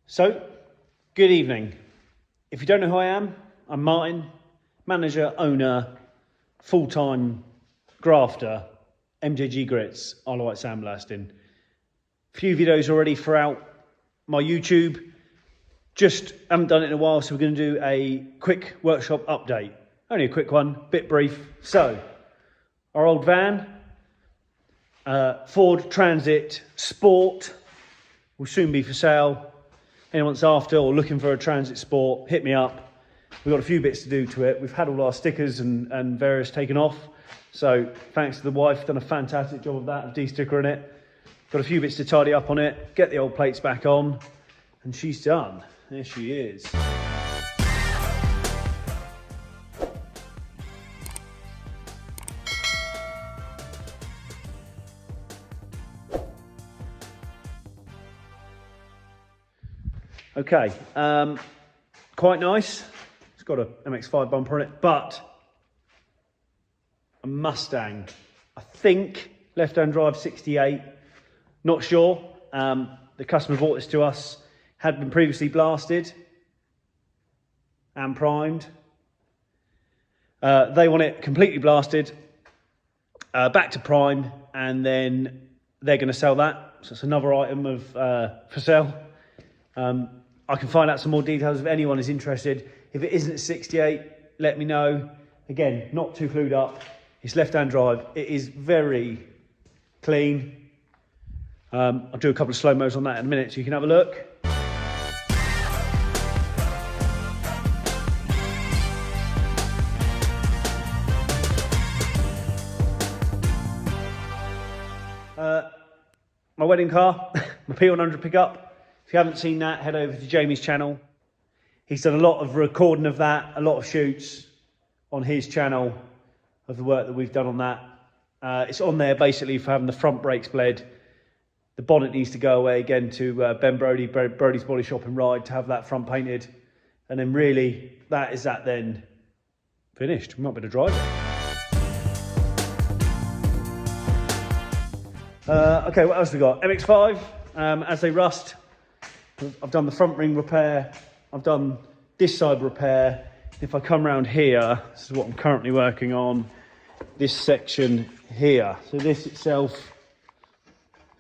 So, good evening. If you don't know who I am, I'm Martin, manager, owner, full-time grafter, MJG Grits, Isle of Wight sandblasting. A few videos already throughout my YouTube. Just haven't done it in a while, so we're going to do a quick workshop update. Only a quick one, bit brief. So, our old van, Ford Transit Sport, will soon be for sale. Anyone's after or looking for a Transit Sport, hit me up. We've got a few bits to do to it. We've had all our stickers and various taken off. So thanks to the wife, done a fantastic job of that, of de-stickering it. Got a few bits to tidy up on it, get the old plates back on, and she's done. There she is. Okay, quite nice. It's got a Mx5 bumper on it, but a Mustang. I think left-hand drive 68. Not sure. The customer bought this to us. Had been previously blasted and primed. They want it completely blasted, back to prime, and then they're going to sell that. So it's another item of for sale. I can find out some more details if anyone is interested. If it isn't 68, let me know. Again, not too clued up. It's left-hand drive. It is very clean. I'll do a couple of slow-mos on that in a minute so you can have a look. My wedding car, my P100 pickup. If you haven't seen that, head over to Jamie's channel. He's done a lot of recording of that, a lot of shoots on his channel of the work that we've done on that. It's on there basically for having the front brakes bled. The bonnet needs to go away again to Ben Brody, Brody's Body Shop and Ride, to have that front painted. And then really, that is that then finished. We might be able to drive it. Okay, what else we got? Mx5, as they rust. I've done the front ring repair. I've done this side repair. If I come around here, this is what I'm currently working on. This section here. So this itself,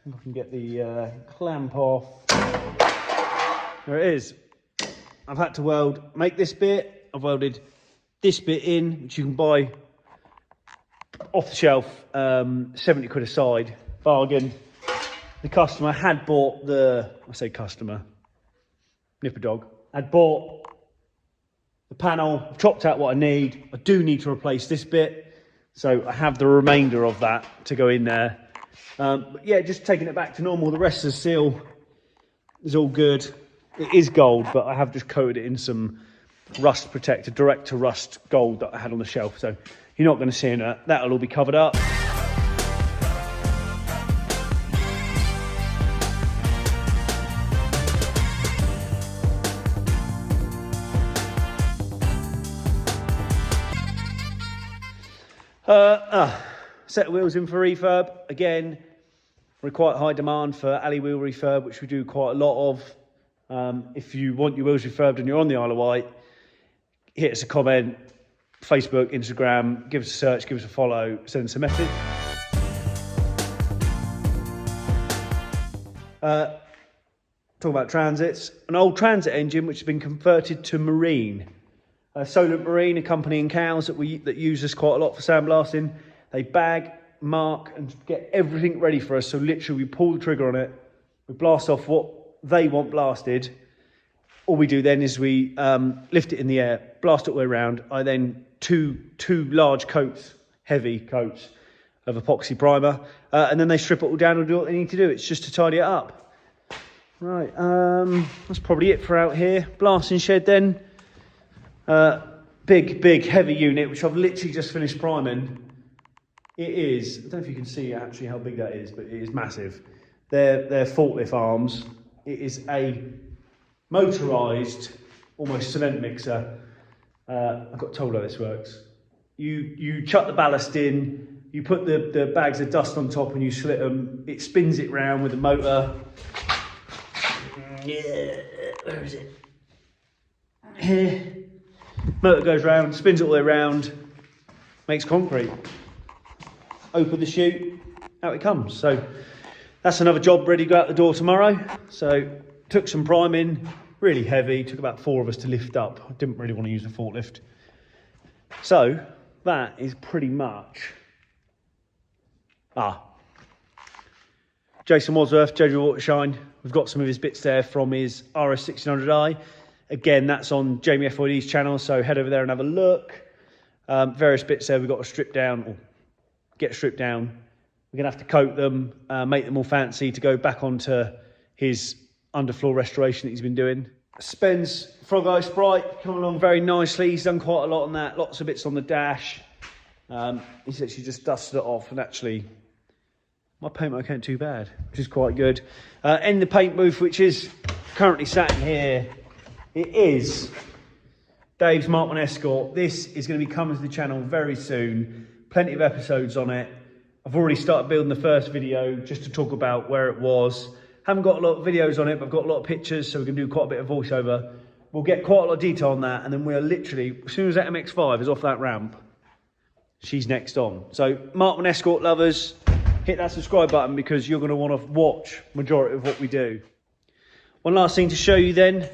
if I can get the clamp off. There it is. I've had to make this bit. I've welded this bit in, which you can buy off the shelf, 70 quid a side, bargain. The customer had bought nipper dog, had bought the panel, chopped out what I need. I do need to replace this bit, so I have the remainder of that to go in there. But yeah, just taking it back to normal. The rest of the seal is all good. It is gold, but I have just coated it in some rust protector, direct to rust gold that I had on the shelf. So you're not going to see that. That'll all be covered up. Set of wheels in for refurb. Again, we're quite high demand for alley wheel refurb, which we do quite a lot of. If you want your wheels refurbed and you're on the Isle of Wight, hit us a comment, Facebook, Instagram, give us a search, give us a follow, send us a message. Talk about transits. An old transit engine which has been converted to marine. Solent Marine, a company in Cowes that use us quite a lot for sandblasting. They bag, mark, and get everything ready for us. So literally, we pull the trigger on it, we blast off what they want blasted. All we do then is we lift it in the air, blast it all the way around. I then two large coats, heavy coats of epoxy primer, and then they strip it all down and do what they need to do. It's just to tidy it up. Right, that's probably it for out here. Blasting shed then. Big heavy unit which I've literally just finished priming. It is, I don't know if you can see actually how big that is, but it is massive. They're forklift arms. It is a motorised, almost cement mixer. I got told how this works. You chuck the ballast in, you put the bags of dust on top and you slit them. It spins it round with the motor. Yeah. Where is it? Here. Motor goes round, spins it all the way around, makes concrete. Open the chute, out it comes. So that's another job ready to go out the door tomorrow. So took some priming, really heavy, took about 4 of us to lift up. I didn't really want to use the forklift. So that is pretty much, Jason Cosworth, JJ Watershine. We've got some of his bits there from his RS1600i. Again, that's on Jamie FYD's channel, so head over there and have a look. Various bits there we've got to strip down, or get stripped down. We're going to have to coat them, make them all fancy to go back onto his underfloor restoration that he's been doing. Spen's Frog Eye Sprite coming along very nicely. He's done quite a lot on that, lots of bits on the dash. He's actually just dusted it off, and actually my paint work ain't too bad, which is quite good. In the paint booth, which is currently sat in here, it is Dave's Mk1 Escort. This is going to be coming to the channel very soon. Plenty of episodes on it. I've already started building the first video just to talk about where it was. Haven't got a lot of videos on it, but I've got a lot of pictures, so we can do quite a bit of voiceover. We'll get quite a lot of detail on that, and then we're literally, as soon as that Mx5 is off that ramp, she's next on. So Mk1 Escort lovers, hit that subscribe button because you're going to want to watch majority of what we do. One last thing to show you then.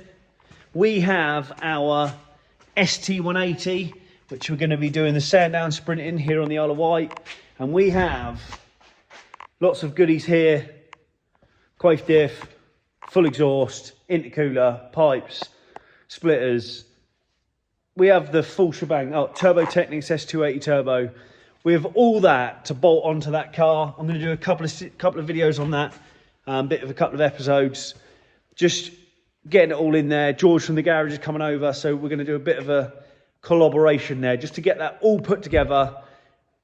We have our ST180, which we're going to be doing the sand down sprinting here on the Isle of Wight. And we have lots of goodies here. Quaif diff, full exhaust, intercooler, pipes, splitters. We have the full shebang. Oh, Turbo Technics S280 Turbo. We have all that to bolt onto that car. I'm going to do a couple of videos on that. A couple of episodes. Just getting it all in there. George from the garage is coming over, so we're going to do a bit of a collaboration there just to get that all put together.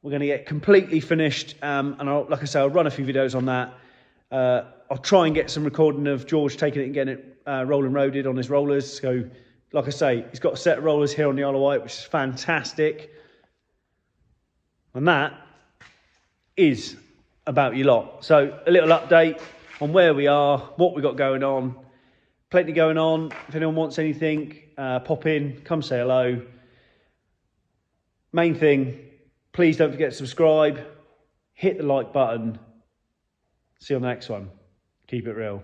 We're going to get completely finished, and like I say, I'll run a few videos on that. I'll try and get some recording of George taking it and getting it rolling roaded on his rollers. So like I say, he's got a set of rollers here on the Isle of Wight, which is fantastic. And that is about you lot. So a little update on where we are, what we got going on. Plenty going on. If anyone wants anything, pop in, come say hello. Main thing, please don't forget to subscribe, hit the like button. See you on the next one. Keep it real.